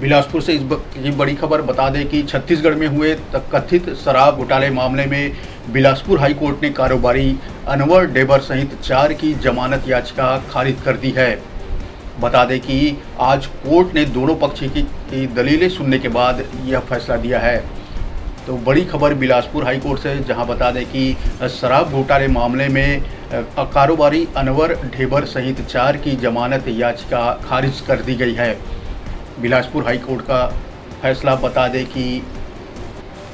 बिलासपुर से इस वक्त की बड़ी खबर बता दें कि छत्तीसगढ़ में हुए कथित शराब घोटाले मामले में बिलासपुर हाई कोर्ट ने कारोबारी अनवर ढेबर सहित 4 की जमानत याचिका खारिज कर दी है। बता दें कि आज कोर्ट ने दोनों पक्ष की दलीलें सुनने के बाद यह फैसला दिया है। तो बड़ी खबर बिलासपुर हाई कोर्ट से, जहां बता दें कि शराब घोटाले मामले में कारोबारी अनवर ढेबर सहित 4 की जमानत याचिका खारिज कर दी गई है। बिलासपुर हाई कोर्ट का फैसला बता दें कि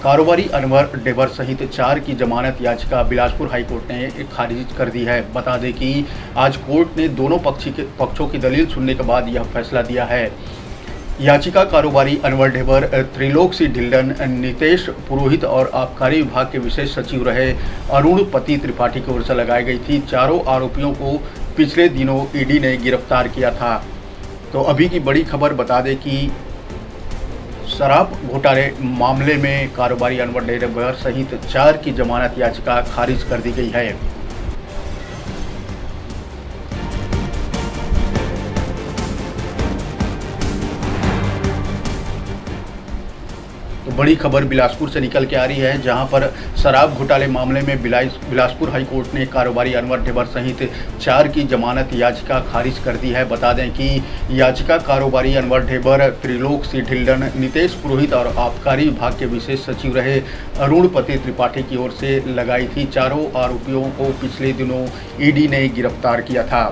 कारोबारी अनवर ढेबर सहित 4 की जमानत याचिका बिलासपुर हाई कोर्ट ने खारिज कर दी है। बता दें कि आज कोर्ट ने दोनों पक्षों की दलील सुनने के बाद यह फैसला दिया है। याचिका कारोबारी अनवर ढेबर, त्रिलोक सिंह ढिल्लन, नितेश पुरोहित और आबकारी विभाग के विशेष सचिव रहे अरुणपति त्रिपाठी की ओर से लगाई गई थी। चारों आरोपियों को पिछले दिनों ईडी ने गिरफ्तार किया था। तो अभी की बड़ी खबर बता दें कि शराब घोटाले मामले में कारोबारी अनवर ढेबर सहित 4 की जमानत याचिका खारिज कर दी गई है। तो बड़ी खबर बिलासपुर से निकल के आ रही है, जहां पर शराब घोटाले मामले में बिलासपुर हाई कोर्ट ने कारोबारी अनवर ढेबर सहित 4 की जमानत याचिका खारिज कर दी है। बता दें कि याचिका कारोबारी अनवर ढेबर, त्रिलोक सिंह ढिल्लन, नितेश पुरोहित और आबकारी विभाग के विशेष सचिव रहे अरुणपति त्रिपाठी की ओर से लगाई थी। चारों आरोपियों को पिछले दिनों ईडी ने गिरफ्तार किया था।